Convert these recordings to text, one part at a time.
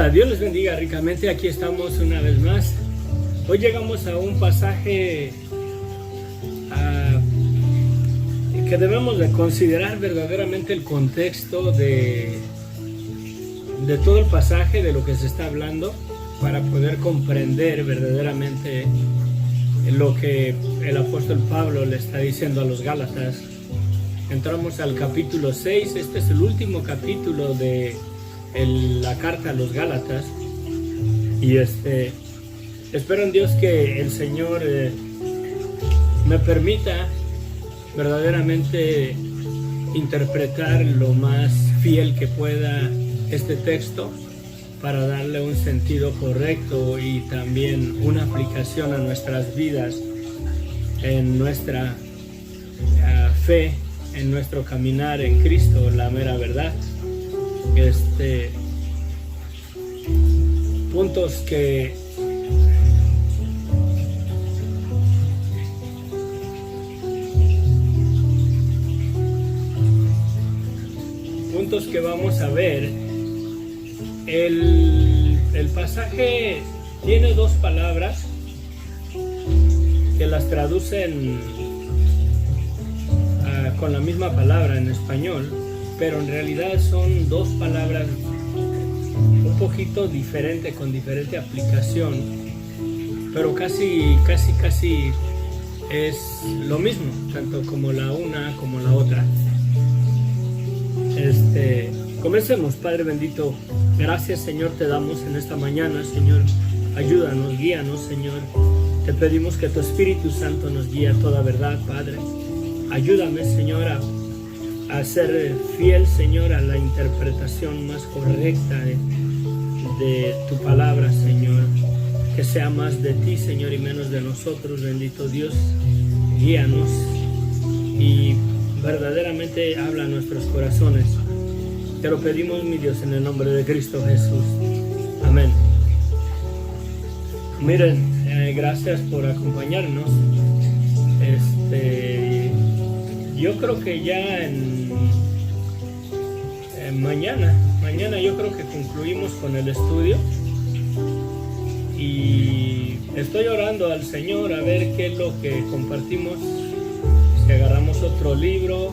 Hola, Dios les bendiga ricamente. Aquí estamos una vez más. Hoy llegamos a un pasaje que debemos de considerar verdaderamente el contexto de todo el pasaje, de lo que se está hablando, para poder comprender verdaderamente lo que el apóstol Pablo le está diciendo a los Gálatas. Entramos al capítulo 6. Este es el último capítulo de la carta a los Gálatas, y espero en Dios que el Señor me permita verdaderamente interpretar lo más fiel que pueda este texto para darle un sentido correcto y también una aplicación a nuestras vidas, en nuestra fe, en nuestro caminar en Cristo, la mera verdad. Puntos que vamos a ver. El pasaje tiene dos palabras que las traducen con la misma palabra en español, pero en realidad son dos palabras un poquito diferentes, con diferente aplicación, pero casi es lo mismo, tanto como la una como la otra. Comencemos. Padre bendito, gracias, Señor, te damos en esta mañana, Señor. Ayúdanos, guíanos, Señor. Te pedimos que tu Espíritu Santo nos guíe a toda verdad, Padre. Ayúdame, Señor, a ser fiel, Señor, a la interpretación más correcta de tu palabra, Señor. Que sea más de ti, Señor, y menos de nosotros, bendito Dios. Guíanos y verdaderamente habla a nuestros corazones. Te lo pedimos, mi Dios, en el nombre de Cristo Jesús. Amén. Miren, gracias por acompañarnos. Yo creo que ya en mañana yo creo que concluimos con el estudio, y estoy orando al Señor a ver qué es lo que compartimos, si agarramos otro libro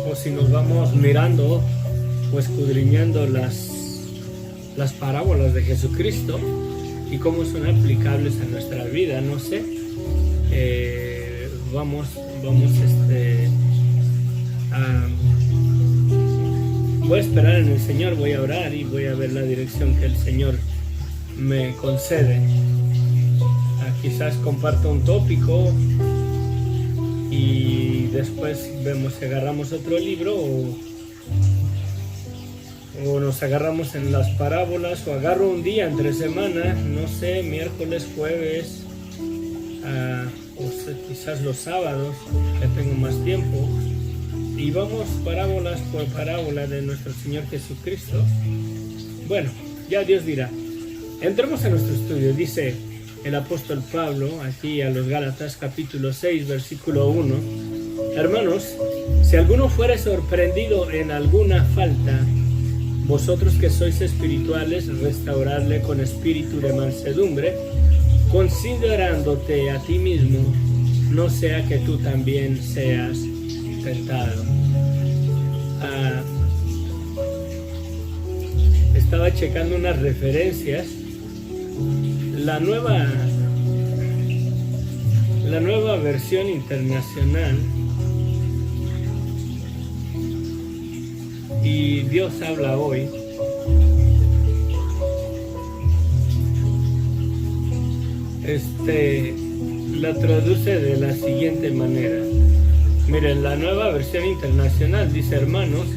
o si nos vamos mirando o escudriñando las parábolas de Jesucristo y cómo son aplicables a nuestra vida. No sé, voy a esperar en el Señor, voy a orar y voy a ver la dirección que el Señor me concede. Quizás comparto un tópico y después vemos si agarramos otro libro o nos agarramos en las parábolas, o agarro un día entre semana, no sé, miércoles, jueves, quizás los sábados, que tengo más tiempo, y vamos parábolas por parábola de nuestro Señor Jesucristo. Bueno, ya Dios dirá. Entremos a nuestro estudio. Dice el apóstol Pablo aquí a los Gálatas, capítulo 6, versículo 1: Hermanos, si alguno fuere sorprendido en alguna falta, vosotros que sois espirituales, restauradle con espíritu de mansedumbre, considerándote a ti mismo, no sea que tú también seas tentado. Estaba checando unas referencias. La nueva versión internacional, y Dios habla hoy, la traduce de la siguiente manera. Miren, la nueva versión internacional dice: hermanos,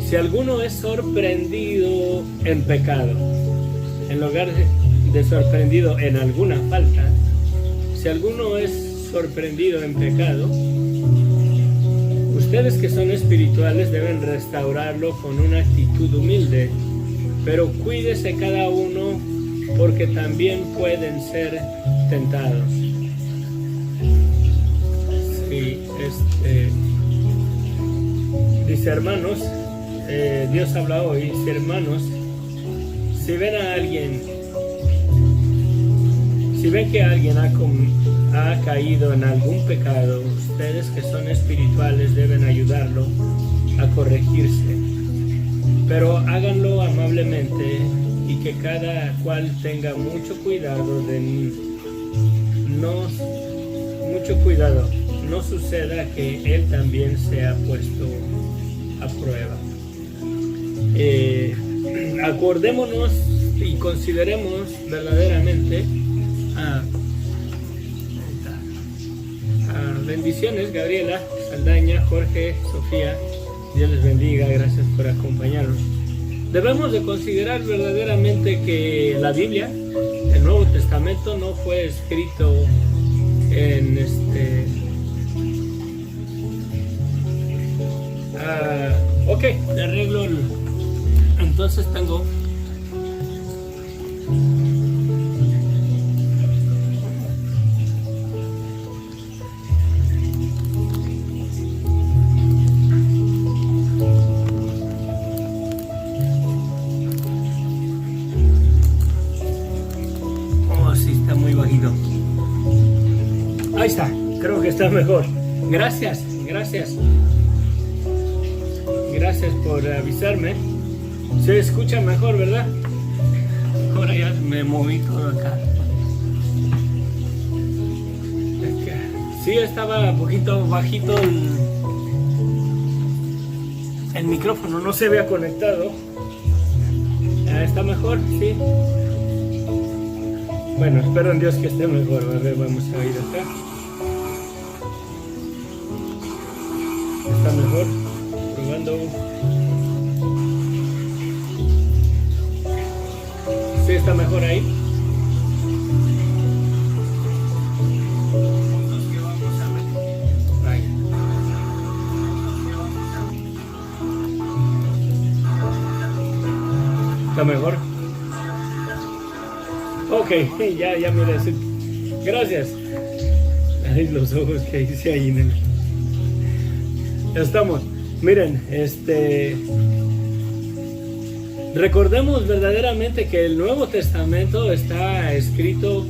si alguno es sorprendido en pecado, en lugar de sorprendido en alguna falta, si alguno es sorprendido en pecado, ustedes que son espirituales deben restaurarlo con una actitud humilde, pero cuídese cada uno, porque también pueden ser tentados. Sí, dice: hermanos, Dios habla hoy, hermanos, si ven a alguien, si ven que alguien ha caído en algún pecado, ustedes que son espirituales deben ayudarlo a corregirse, pero háganlo amablemente y que cada cual tenga mucho cuidado no suceda que él también sea puesto a prueba. Acordémonos y consideremos verdaderamente bendiciones, Gabriela, Saldaña, Jorge, Sofía, Dios les bendiga, gracias por acompañarnos. Debemos de considerar verdaderamente que la Biblia, el Nuevo Testamento, no fue escrito en ok, le arreglo entonces tengo ahí está, creo que está mejor. Gracias por avisarme. Se escucha mejor, ¿verdad? Ahora ya me moví todo acá. Sí, estaba un poquito bajito el micrófono, no se había conectado. ¿Está mejor? Sí. Bueno, espero en Dios que esté mejor. A ver, vamos a ir acá. Está mejor. Probando. Sí, está mejor ahí. ¿Está mejor? Ok, ya mira, gracias. Ay, los ojos que hice ahí en ya estamos. Miren, recordemos verdaderamente que el Nuevo Testamento está escrito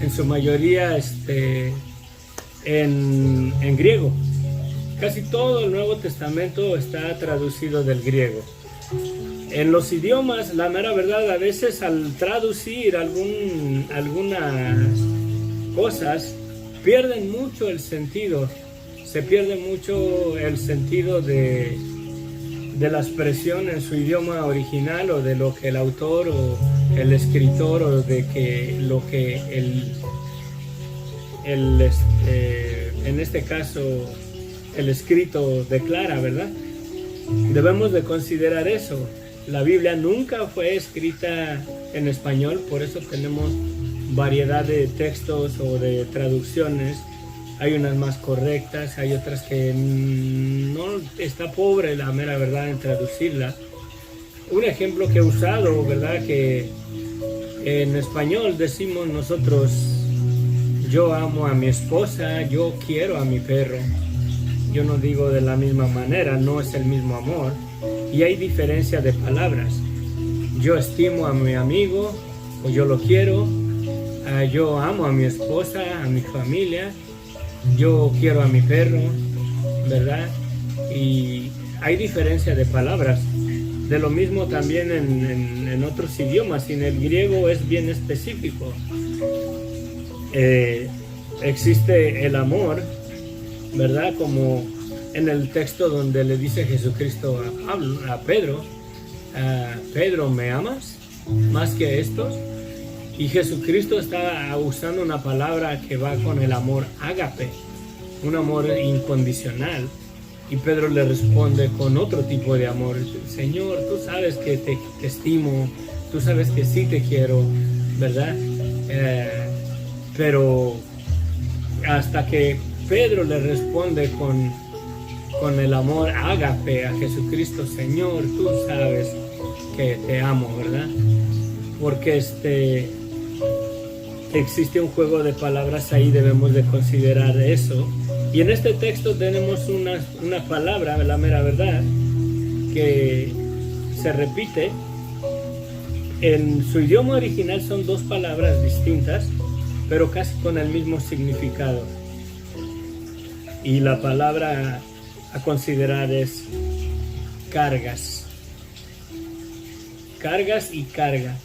en su mayoría en griego. Casi todo el Nuevo Testamento está traducido del griego. En los idiomas, la mera verdad, a veces al traducir algunas cosas, pierden mucho el sentido. Se pierde mucho el sentido de la expresión en su idioma original, o de lo que el autor o el escritor, o de que lo que en este caso el escrito declara, ¿verdad? Debemos de considerar eso. La Biblia nunca fue escrita en español, por eso tenemos variedad de textos o de traducciones. Hay unas más correctas, hay otras que no está pobre la mera verdad en traducirla. Un ejemplo que he usado, ¿verdad? Que en español decimos nosotros, yo amo a mi esposa, yo quiero a mi perro. Yo no digo de la misma manera, no es el mismo amor. Y hay diferencia de palabras. Yo estimo a mi amigo, o yo lo quiero. Yo amo a mi esposa, a mi familia. Yo quiero a mi perro, ¿verdad? Y hay diferencia de palabras. De lo mismo también en otros idiomas. En el griego es bien específico. Existe el amor, ¿verdad? Como en el texto donde le dice Jesucristo a Pedro, Pedro, ¿me amas más que estos? Y Jesucristo está usando una palabra que va con el amor ágape, un amor incondicional. Y Pedro le responde con otro tipo de amor. Señor, tú sabes que te estimo, tú sabes que sí te quiero, ¿verdad? Pero hasta que Pedro le responde con el amor ágape a Jesucristo, Señor, tú sabes que te amo, ¿verdad? Porque existe un juego de palabras ahí, debemos de considerar eso. Y en este texto tenemos una palabra, la mera verdad, que se repite. En su idioma original son dos palabras distintas, pero casi con el mismo significado. Y la palabra a considerar es cargas. Cargas y carga.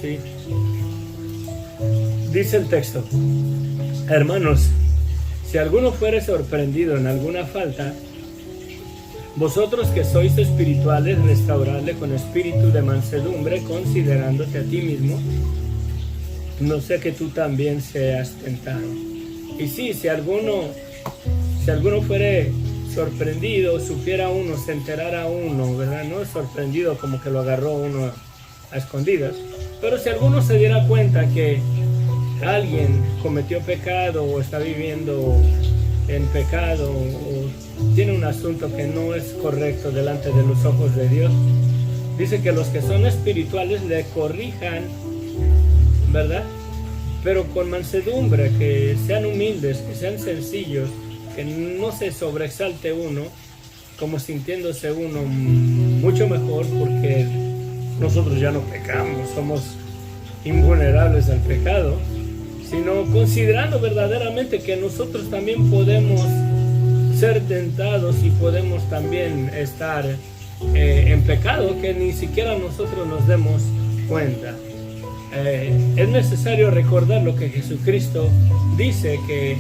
¿Sí? Dice el texto: hermanos, si alguno fuere sorprendido en alguna falta, vosotros que sois espirituales, restauradle con espíritu de mansedumbre, considerándote a ti mismo, no sea que tú también seas tentado. Y sí, si alguno fuere sorprendido, supiera uno, se enterara uno, ¿verdad? No es sorprendido como que lo agarró uno a escondidas, pero si alguno se diera cuenta que alguien cometió pecado o está viviendo en pecado o tiene un asunto que no es correcto delante de los ojos de Dios, dice que los que son espirituales le corrijan, ¿verdad? Pero con mansedumbre, que sean humildes, que sean sencillos, que no se sobresalte uno, como sintiéndose uno mucho mejor, porque nosotros ya no pecamos, somos invulnerables al pecado, sino considerando verdaderamente que nosotros también podemos ser tentados y podemos también estar en pecado, que ni siquiera nosotros nos demos cuenta. Es necesario recordar lo que Jesucristo dice, que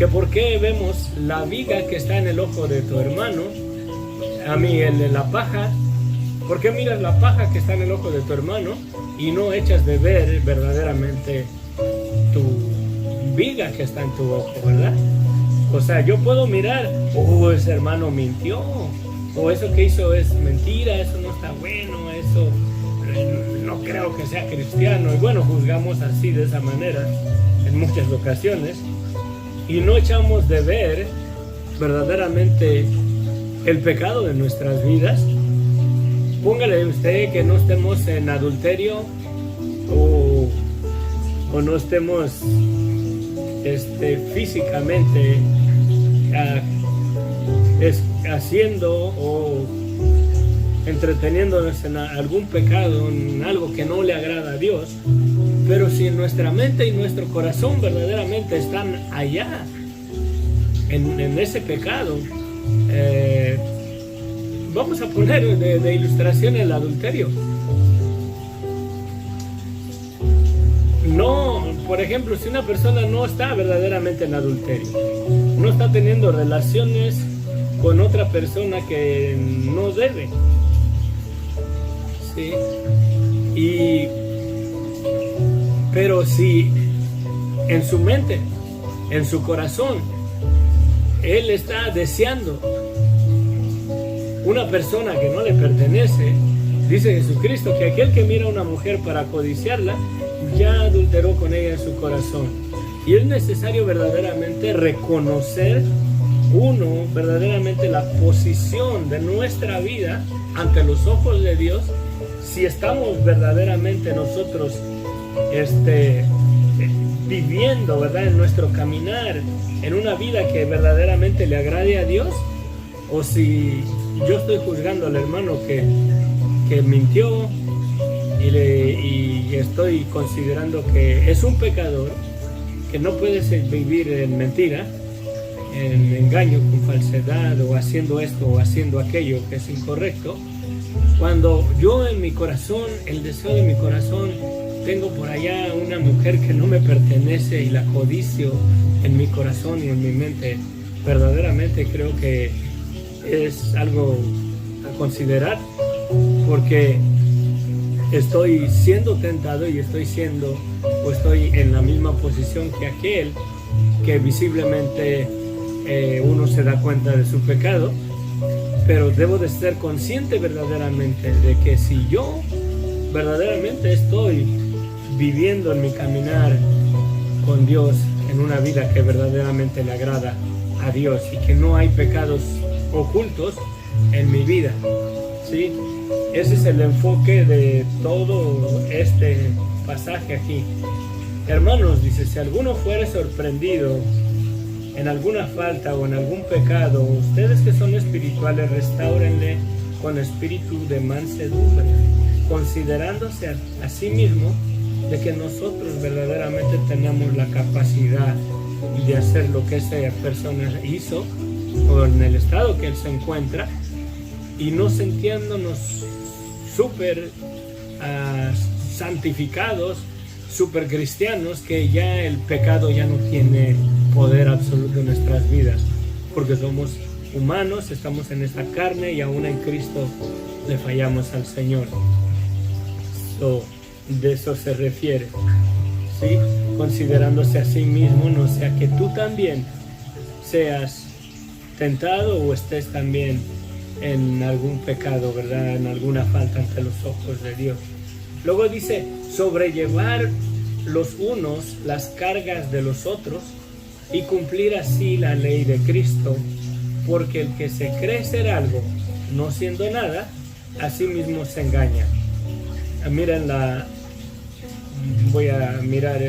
por qué vemos la viga que está en el ojo de tu hermano, a mí el de la paja, ¿por qué miras la paja que está en el ojo de tu hermano y no echas de ver verdaderamente tu viga que está en tu ojo, ¿verdad? O sea, yo puedo mirar, ese hermano mintió, o eso que hizo es mentira, eso no está bueno, eso no creo que sea cristiano, y bueno, juzgamos así de esa manera en muchas ocasiones, y no echamos de ver verdaderamente el pecado de nuestras vidas. Póngale usted que no estemos en adulterio o no estemos físicamente haciendo o entreteniéndonos en algún pecado, en algo que no le agrada a Dios, pero si nuestra mente y nuestro corazón verdaderamente están allá, en ese pecado, vamos a poner de ilustración el adulterio. No, por ejemplo, si una persona no está verdaderamente en adulterio, no está teniendo relaciones con otra persona que no debe, ¿sí? Pero si en su mente, en su corazón, él está deseando una persona que no le pertenece, dice Jesucristo que aquel que mira a una mujer para codiciarla, ya adulteró con ella en su corazón. Y es necesario verdaderamente reconocer verdaderamente la posición de nuestra vida ante los ojos de Dios, si estamos verdaderamente nosotros viviendo, ¿verdad?, en nuestro caminar, en una vida que verdaderamente le agrade a Dios, o si yo estoy juzgando al hermano que mintió y estoy considerando que es un pecador, que no puede vivir en mentira, en engaño, con falsedad, o haciendo esto o haciendo aquello que es incorrecto, cuando yo en mi corazón, el deseo de mi corazón, tengo por allá una mujer que no me pertenece y la codicio en mi corazón y en mi mente, verdaderamente creo que es algo a considerar, porque estoy siendo tentado y estoy en la misma posición que aquel que visiblemente uno se da cuenta de su pecado, pero debo de ser consciente verdaderamente de que si yo verdaderamente estoy viviendo en mi caminar con Dios en una vida que verdaderamente le agrada a Dios y que no hay pecados ocultos en mi vida, ¿sí? Ese es el enfoque de todo este pasaje aquí. Hermanos, dice, si alguno fuere sorprendido en alguna falta o en algún pecado, ustedes que son espirituales, restáurenle con espíritu de mansedumbre, considerándose a sí mismo de que nosotros verdaderamente tenemos la capacidad de hacer lo que esa persona hizo o en el estado que él se encuentra, y no sintiéndonos súper santificados, súper cristianos, que ya el pecado ya no tiene poder absoluto en nuestras vidas, porque somos humanos, estamos en esta carne y aún en Cristo le fallamos al Señor. De eso se refiere, ¿sí? Considerándose a sí mismo, no sea que tú también seas tentado o estés también en algún pecado, ¿verdad? En alguna falta ante los ojos de Dios. Luego dice, sobrellevar los unos las cargas de los otros y cumplir así la ley de Cristo, porque el que se cree ser algo, no siendo nada, a sí mismo se engaña. Miren voy a mirar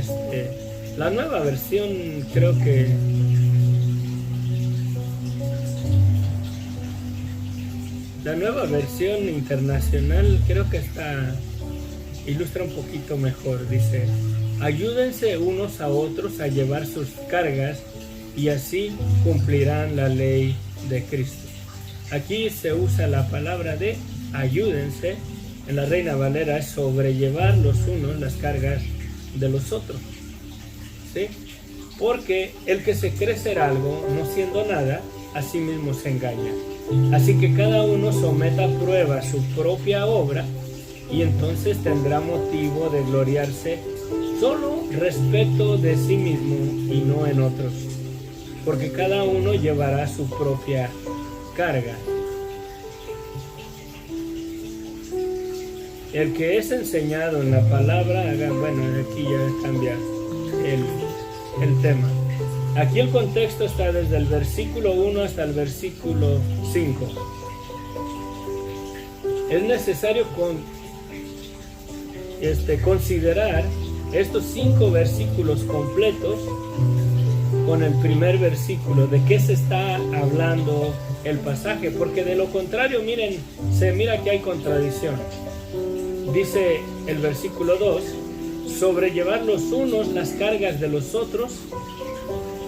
la nueva versión, creo que la nueva versión internacional creo que ilustra un poquito mejor. Dice, ayúdense unos a otros a llevar sus cargas y así cumplirán la ley de Cristo. Aquí se usa la palabra de ayúdense. En la Reina Valera es sobrellevar los unos las cargas de los otros, ¿sí? Porque el que se cree ser algo, no siendo nada, a sí mismo se engaña. Así que cada uno someta a prueba su propia obra y entonces tendrá motivo de gloriarse solo respecto de sí mismo y no en otros, porque cada uno llevará su propia carga. El que es enseñado en la palabra, bueno, aquí ya cambia el tema. Aquí el contexto está desde el versículo 1 hasta el versículo 5. Es necesario considerar estos 5 versículos completos con el primer versículo, de qué se está hablando el pasaje, porque de lo contrario, se mira que hay contradicción. Dice el versículo 2, sobrellevar los unos las cargas de los otros,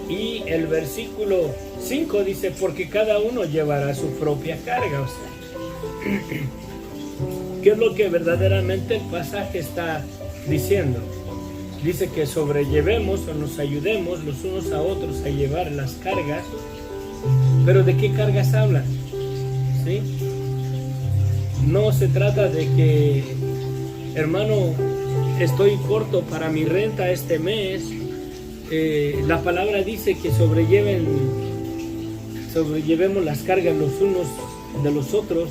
y el versículo 5 dice, porque cada uno llevará su propia carga. O sea, ¿qué es lo que verdaderamente el pasaje está diciendo? Dice que sobrellevemos o nos ayudemos los unos a otros a llevar las cargas, pero ¿de qué cargas habla? ¿Sí? No se trata de que, hermano, estoy corto para mi renta este mes. La palabra dice que sobrellevemos las cargas los unos de los otros.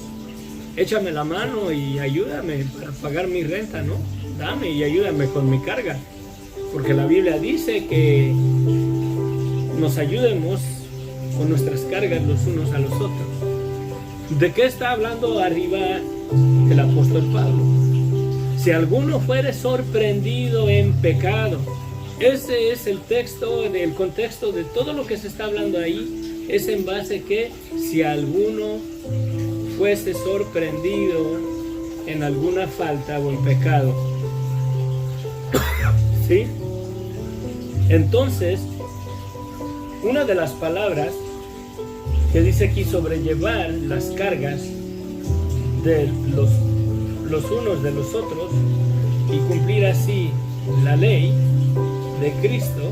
Échame la mano y ayúdame para pagar mi renta, ¿no? Dame y ayúdame con mi carga. Porque la Biblia dice que nos ayudemos con nuestras cargas los unos a los otros. ¿De qué está hablando arriba el apóstol Pablo? Si alguno fuere sorprendido en pecado, ese es el contexto de todo lo que se está hablando ahí. Es en base que si alguno fuese sorprendido en alguna falta o en pecado, ¿sí? Entonces, una de las palabras que dice aquí, sobrellevar las cargas de los unos de los otros y cumplir así la ley de Cristo,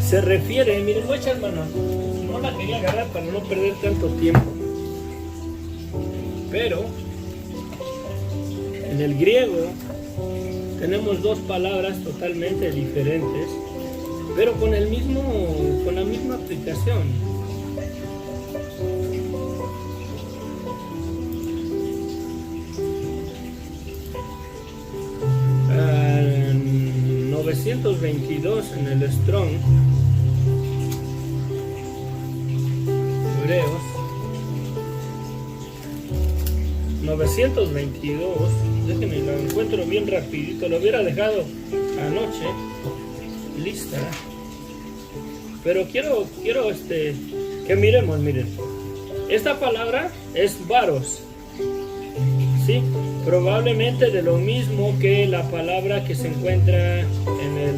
se refiere, miren, voy a echar mano, no la quería agarrar para no perder tanto tiempo, pero en el griego tenemos dos palabras totalmente diferentes, pero con la misma aplicación. 922 en el Strong, Hebreos 922, déjenme lo encuentro bien rapidito, lo hubiera dejado anoche lista, pero quiero que miremos, miren, Esta palabra es varos, ¿sí? Probablemente de lo mismo que la palabra que se encuentra en el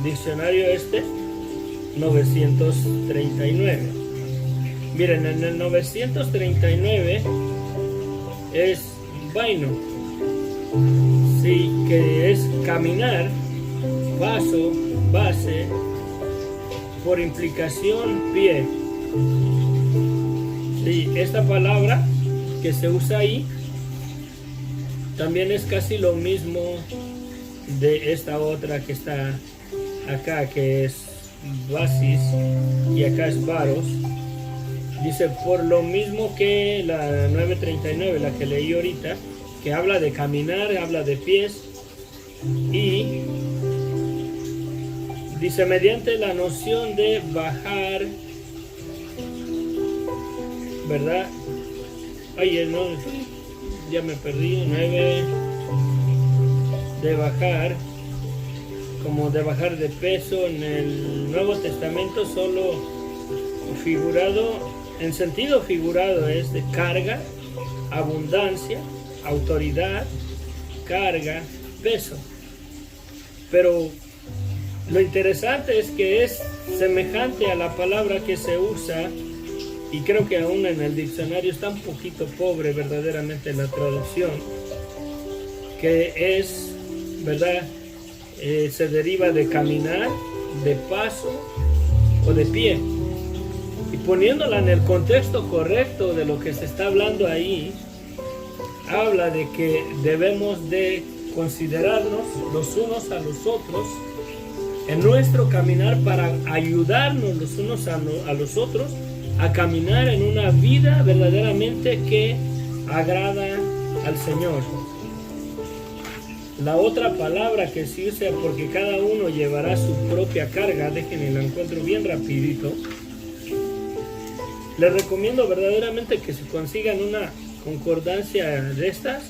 diccionario 939. Miren, en el 939 es vaino, sí, que es caminar, vaso, base, por implicación pie. Sí, esta palabra que se usa ahí también es casi lo mismo de esta otra que está acá, que es basis, y acá es varos. Dice, por lo mismo que la 939, la que leí ahorita, que habla de caminar, habla de pies, y dice, mediante la noción de bajar, ¿verdad? Ay, no, ya me perdí. 9, de bajar, como de bajar de peso. En el Nuevo Testamento solo figurado, en sentido figurado, es de carga, abundancia, autoridad, carga, peso. Pero lo interesante es que es semejante a la palabra que se usa, y creo que aún en el diccionario está un poquito pobre verdaderamente la traducción, que es, ¿verdad? Se deriva de caminar, de paso o de pie. Y poniéndola en el contexto correcto de lo que se está hablando ahí, habla de que debemos de considerarnos los unos a los otros en nuestro caminar para ayudarnos los unos a los otros a caminar en una vida verdaderamente que agrada al Señor. La otra palabra que se usa, porque cada uno llevará su propia carga, déjenme la encuentro bien rapidito. Les recomiendo verdaderamente que se consigan una concordancia de estas.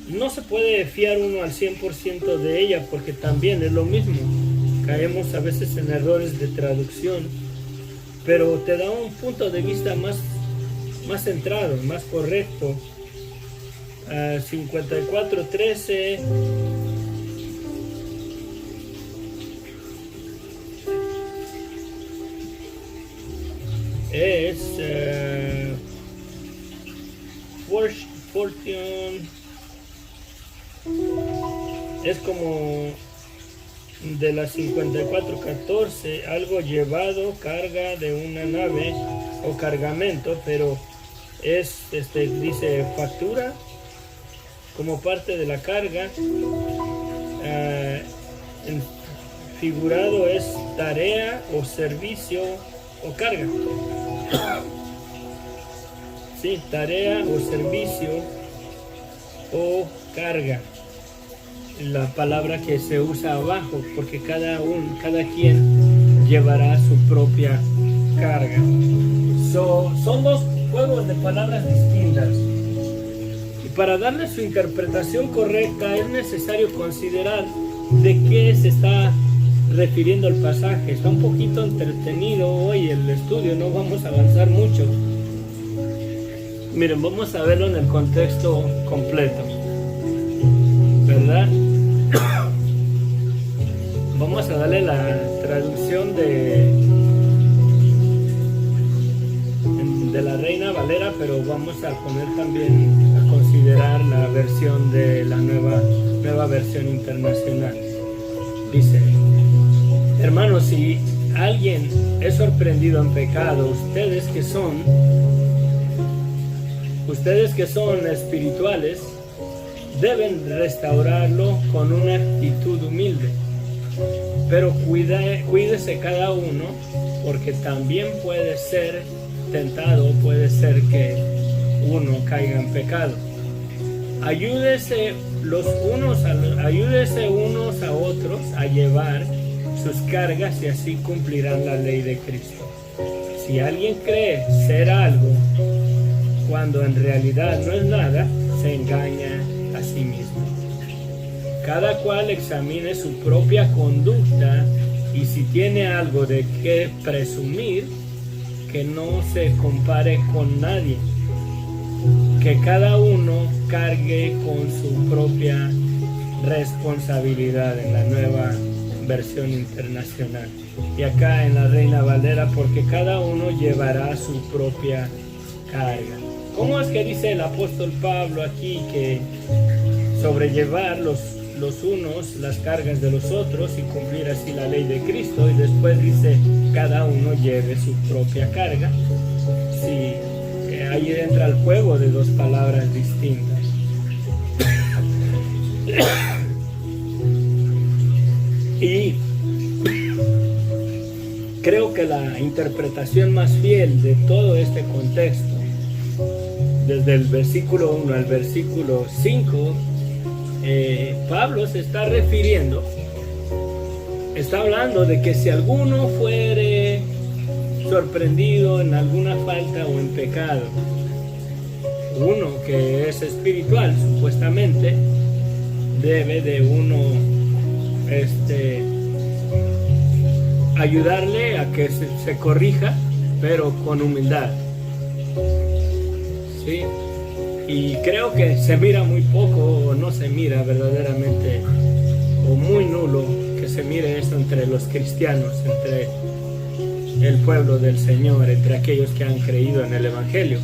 No se puede fiar uno al 100% de ella, porque también es lo mismo. Caemos a veces en errores de traducción, pero te da un punto de vista más centrado, más correcto. 54:13 es fortune, es como de la 54:14, algo llevado, carga de una nave o cargamento, pero es, dice factura como parte de la carga. Figurado es tarea o servicio o carga. Sí, tarea o servicio o carga. La palabra que se usa abajo, porque cada quien llevará su propia carga. Son dos juegos de palabras distintas. Y para darle su interpretación correcta es necesario considerar de qué se está refiriendo el pasaje. Está un poquito entretenido hoy el estudio, no vamos a avanzar mucho. Miren, vamos a verlo en el contexto completo, ¿verdad? Vamos a darle la traducción de la Reina Valera, pero vamos a poner también a considerar la versión de la nueva versión internacional. Dice: hermanos, si alguien es sorprendido en pecado, ustedes que son espirituales, deben restaurarlo con una actitud humilde. Pero cuídese cada uno, porque también puede ser tentado, puede ser que uno caiga en pecado. Ayúdese unos a otros a llevar sus cargas y así cumplirán la ley de Cristo. Si alguien cree ser algo cuando en realidad no es nada, se engaña a sí mismo. Cada cual examine su propia conducta, y si tiene algo de qué presumir, que no se compare con nadie, que cada uno cargue con su propia responsabilidad, en la nueva versión internacional, y acá en la Reina Valera, porque cada uno llevará su propia carga. ¿Cómo es que dice el apóstol Pablo aquí que sobrellevar los unos las cargas de los otros y cumplir así la ley de Cristo, y después dice cada uno lleve su propia carga? Sí, ahí entra el juego de dos palabras distintas. Y creo que la interpretación más fiel de todo este contexto, desde el versículo 1 al versículo 5, Pablo se está refiriendo, está hablando de que si alguno fuere sorprendido en alguna falta o en pecado, uno que es espiritual supuestamente, debe de uno ayudarle a que se corrija, pero con humildad. ¿Sí? Y creo que se mira muy poco, o no se mira verdaderamente, o muy nulo que se mire eso entre los cristianos, entre el pueblo del Señor, entre aquellos que han creído en el Evangelio,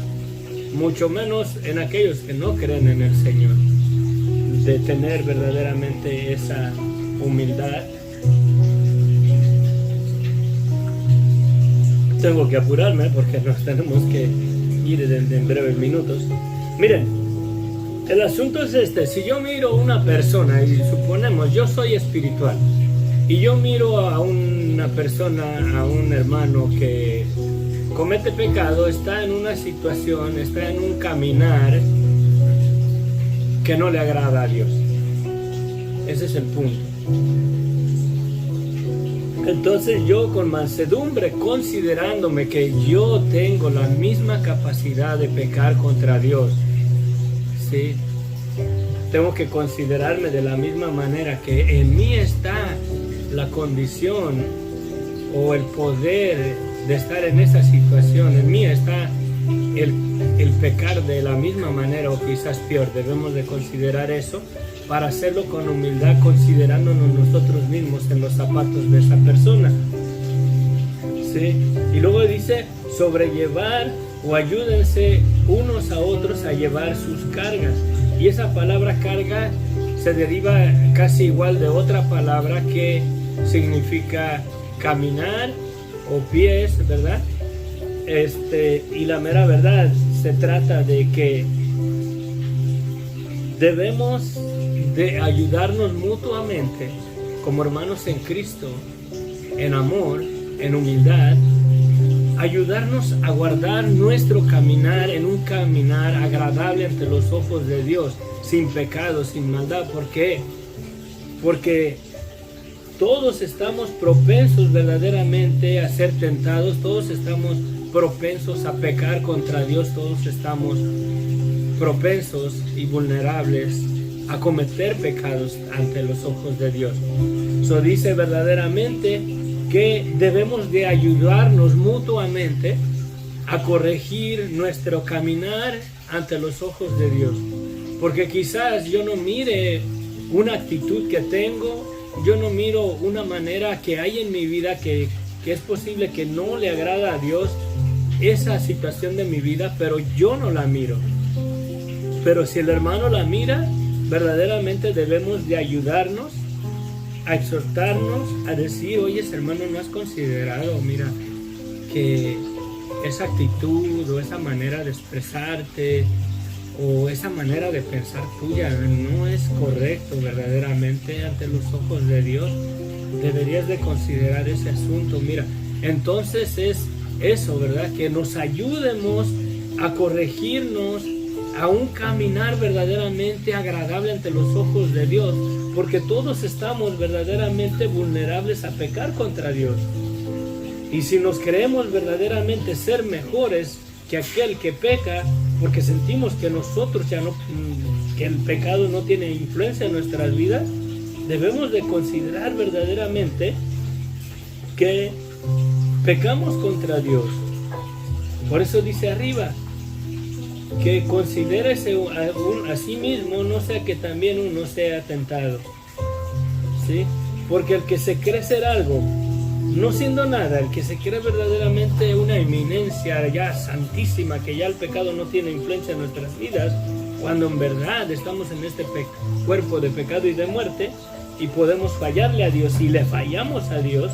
mucho menos en aquellos que no creen en el Señor, de tener verdaderamente esa humildad. Tengo que apurarme porque nos tenemos que ir en breves minutos. Miren, el asunto es este: si yo miro a una persona, y suponemos yo soy espiritual, y yo miro a una persona, a un hermano que comete pecado, está en una situación, está en un caminar que no le agrada a Dios. Ese es el punto. Entonces yo, con mansedumbre, considerándome que yo tengo la misma capacidad de pecar contra Dios, ¿sí? Tengo que considerarme de la misma manera que en mí está la condición o el poder de estar en esa situación. En mí está el pecar de la misma manera, o quizás peor. Debemos de considerar eso para hacerlo con humildad, considerándonos nosotros mismos en los zapatos de esa persona. ¿Sí? Y luego dice sobrellevar, o ayúdense unos a otros a llevar sus cargas. Y esa palabra carga se deriva casi igual de otra palabra que significa caminar o pies, ¿verdad? Y la mera verdad, se trata de que debemos de ayudarnos mutuamente como hermanos en Cristo, en amor, en humildad, ayudarnos a guardar nuestro caminar en un caminar agradable ante los ojos de Dios, sin pecado, sin maldad. ¿Por qué? Porque todos estamos propensos verdaderamente a ser tentados, todos estamos propensos a pecar contra Dios, todos estamos propensos y vulnerables a cometer pecados ante los ojos de Dios. Eso dice verdaderamente que debemos de ayudarnos mutuamente a corregir nuestro caminar ante los ojos de Dios. Porque quizás yo no mire una actitud que tengo, yo no miro una manera que hay en mi vida que es posible que no le agrada a Dios esa situación de mi vida, pero yo no la miro. Pero si el hermano la mira, verdaderamente debemos de ayudarnos, a exhortarnos, a decir: oye, hermano, ¿no has considerado, mira, que esa actitud o esa manera de expresarte o esa manera de pensar tuya no es correcto verdaderamente ante los ojos de Dios? Deberías de considerar ese asunto. Mira, entonces es eso, ¿verdad? Que nos ayudemos a corregirnos, a un caminar verdaderamente agradable ante los ojos de Dios, porque todos estamos verdaderamente vulnerables a pecar contra Dios. Y si nos creemos verdaderamente ser mejores que aquel que peca, porque sentimos que nosotros ya no, que el pecado no tiene influencia en nuestras vidas, debemos de considerar verdaderamente que pecamos contra Dios, Por eso dice arriba, que considérese a sí mismo, no sea que también uno sea tentado. ¿Sí? Porque el que se cree ser algo, no siendo nada, el que se cree verdaderamente una eminencia ya santísima, que ya el pecado no tiene influencia en nuestras vidas, cuando en verdad estamos en este cuerpo de pecado y de muerte, y podemos fallarle a Dios, y le fallamos a Dios,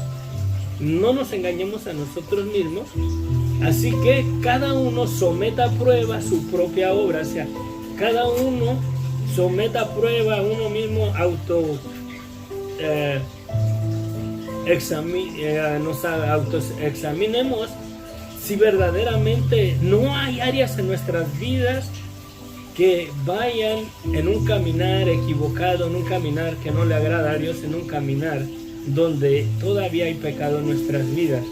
no nos engañemos a nosotros mismos. Así que cada uno someta a prueba su propia obra, o sea, cada uno someta a prueba, uno mismo nos autoexaminemos si verdaderamente no hay áreas en nuestras vidas que vayan en un caminar equivocado, en un caminar que no le agrada a Dios, en un caminar donde todavía hay pecado en nuestras vidas,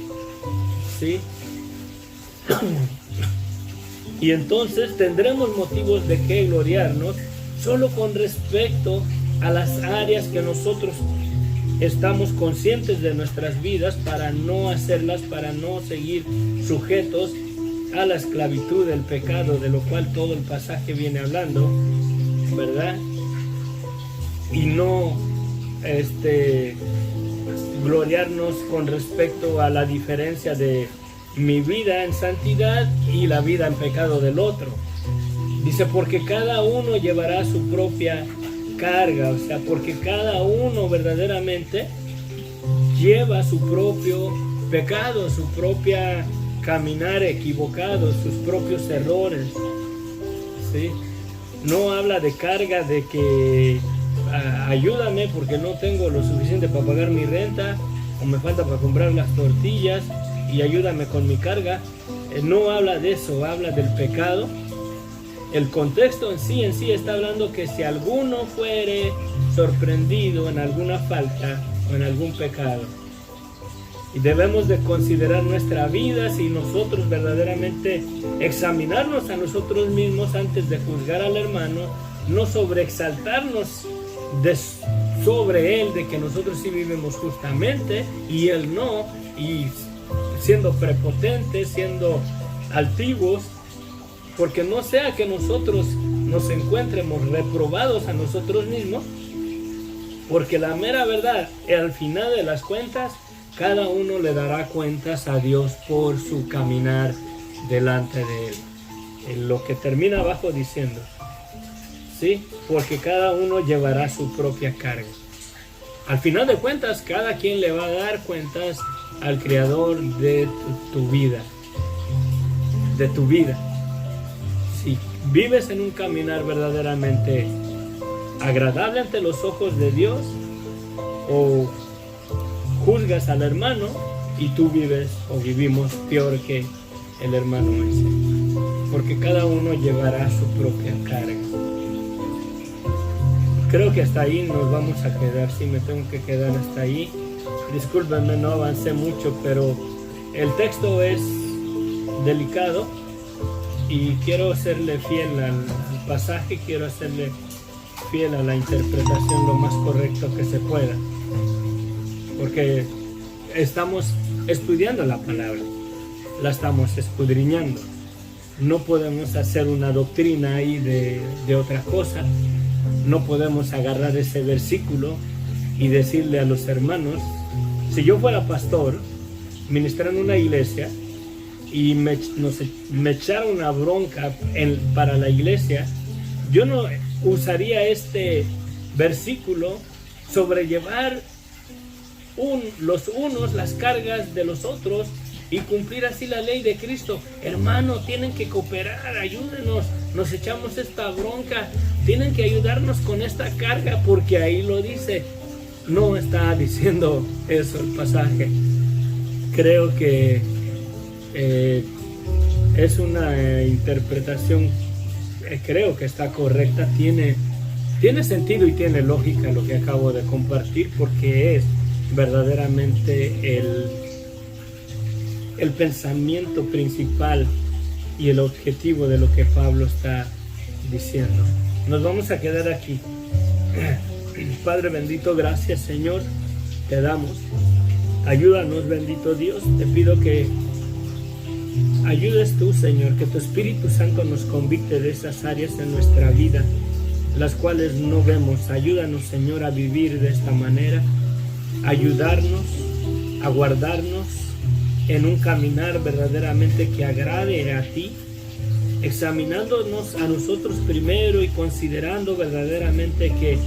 ¿sí? Y entonces tendremos motivos de qué gloriarnos solo con respecto a las áreas que nosotros estamos conscientes de nuestras vidas, para no hacerlas, para no seguir sujetos a la esclavitud del pecado, de lo cual todo el pasaje viene hablando, ¿verdad? Y no gloriarnos con respecto a la diferencia de mi vida en santidad y la vida en pecado del otro. Dice, porque cada uno llevará su propia carga, o sea, porque cada uno verdaderamente lleva su propio pecado, su propia caminar equivocado, sus propios errores, ¿sí? No habla de carga de que ayúdame porque no tengo lo suficiente para pagar mi renta, o me falta para comprar las tortillas y ayúdame con mi carga. No habla de eso, habla del pecado. El contexto en sí está hablando que si alguno fuere sorprendido en alguna falta o en algún pecado, y debemos de considerar nuestra vida, si nosotros verdaderamente examinarnos a nosotros mismos antes de juzgar al hermano, no sobreexaltarnos sobre él, de que nosotros sí vivimos justamente y él no, y siendo prepotentes, siendo altivos, porque no sea que nosotros nos encuentremos reprobados a nosotros mismos, porque la mera verdad, al final de las cuentas, cada uno le dará cuentas a Dios por su caminar delante de él. En lo que termina abajo diciendo, ¿sí? Porque cada uno llevará su propia carga. Al final de cuentas, cada quien le va a dar cuentas al Creador de tu vida. De tu vida. Si vives en un caminar verdaderamente agradable ante los ojos de Dios, o juzgas al hermano y tú vives o vivimos peor que el hermano ese, porque cada uno llevará su propia carga. Creo que hasta ahí nos vamos a quedar, sí, me tengo que quedar hasta ahí. Discúlpenme, no avancé mucho, pero el texto es delicado y quiero serle fiel al pasaje, quiero hacerle fiel a la interpretación lo más correcto que se pueda, porque estamos estudiando la palabra, la estamos escudriñando. No podemos hacer una doctrina ahí de otra cosa. No podemos agarrar ese versículo y decirle a los hermanos, si yo fuera pastor, ministrando en una iglesia, y me echara una bronca para la iglesia, yo no usaría este versículo sobrellevar los unos las cargas de los otros y cumplir así la ley de Cristo. Hermano, tienen que cooperar, ayúdenos, nos echamos esta bronca, tienen que ayudarnos con esta carga, porque ahí lo dice. No está diciendo eso el pasaje. Creo que es una interpretación, creo que está correcta, tiene sentido y tiene lógica lo que acabo de compartir, porque es verdaderamente el pensamiento principal y el objetivo de lo que Pablo está diciendo. Nos vamos a quedar aquí. Padre bendito, gracias Señor, te damos. Ayúdanos, bendito Dios. Te pido que ayudes tú, Señor, que tu Espíritu Santo nos convicte de esas áreas en nuestra vida, las cuales no vemos. Ayúdanos, Señor, a vivir de esta manera, ayudarnos a guardarnos en un caminar verdaderamente que agrade a ti, examinándonos a nosotros primero y considerando verdaderamente que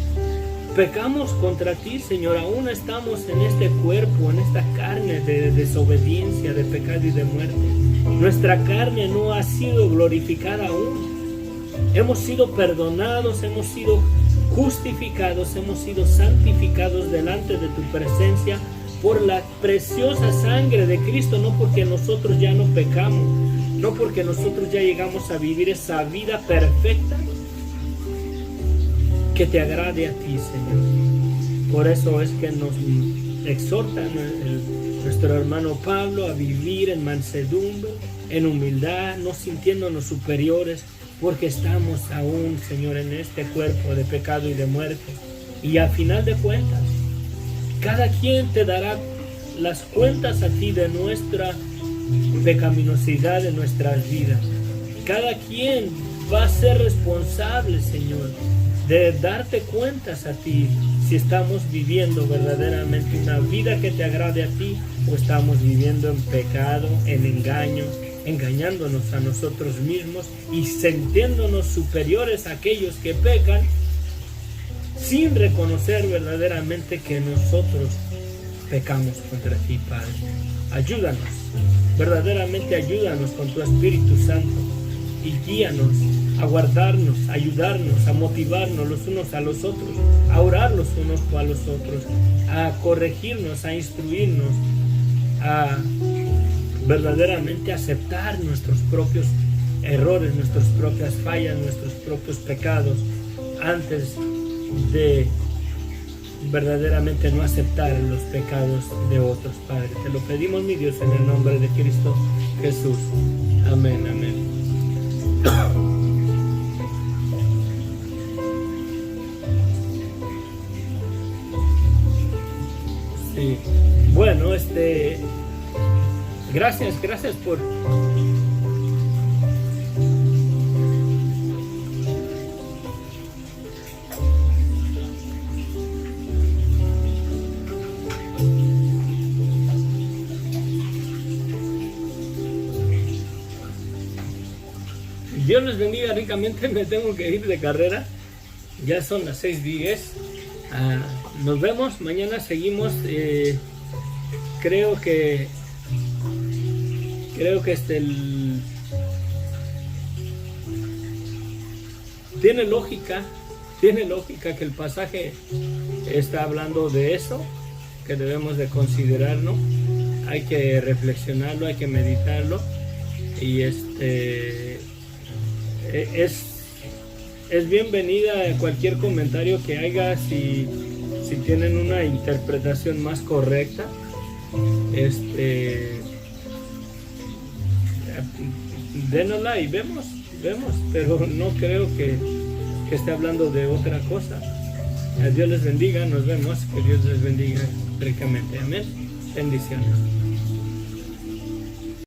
pecamos contra ti, Señor. Aún estamos en este cuerpo, en esta carne de desobediencia, de pecado y de muerte. Nuestra carne no ha sido glorificada aún. Hemos sido perdonados, hemos sido justificados, hemos sido santificados delante de tu presencia por la preciosa sangre de Cristo, no porque nosotros ya no pecamos, no porque nosotros ya llegamos a vivir esa vida perfecta que te agrade a ti, Señor. Por eso es que nos exhorta nuestro hermano Pablo a vivir en mansedumbre, en humildad, no sintiéndonos superiores, porque estamos aún, Señor, en este cuerpo de pecado y de muerte. Y al final de cuentas, cada quien te dará las cuentas a ti de nuestra pecaminosidad, de nuestras vidas. Cada quien va a ser responsable, Señor, de darte cuentas a ti si estamos viviendo verdaderamente una vida que te agrade a ti o estamos viviendo en pecado, en engaño, engañándonos a nosotros mismos y sintiéndonos superiores a aquellos que pecan sin reconocer verdaderamente que nosotros pecamos contra ti, Padre. Ayúdanos, verdaderamente ayúdanos con tu Espíritu Santo y guíanos a guardarnos, a ayudarnos, a motivarnos los unos a los otros, a orar los unos a los otros, a corregirnos, a instruirnos, a verdaderamente aceptar nuestros propios errores, nuestras propias fallas, nuestros propios pecados, antes de verdaderamente no aceptar los pecados de otros, Padre. Te lo pedimos, mi Dios, en el nombre de Cristo Jesús. Amén, amén. Sí. Bueno, gracias por Dios les bendiga ricamente. Me tengo que ir de carrera. Ya son las 6:10. Nos vemos. Mañana seguimos. Creo que tiene lógica que el pasaje está hablando de eso, que debemos de considerarlo. Hay que reflexionarlo, hay que meditarlo. Y es bienvenida cualquier comentario que haga si tienen una interpretación más correcta. Dénosla y vemos, pero no creo que esté hablando de otra cosa. Dios les bendiga, nos vemos, que Dios les bendiga ricamente. Amén. Bendiciones.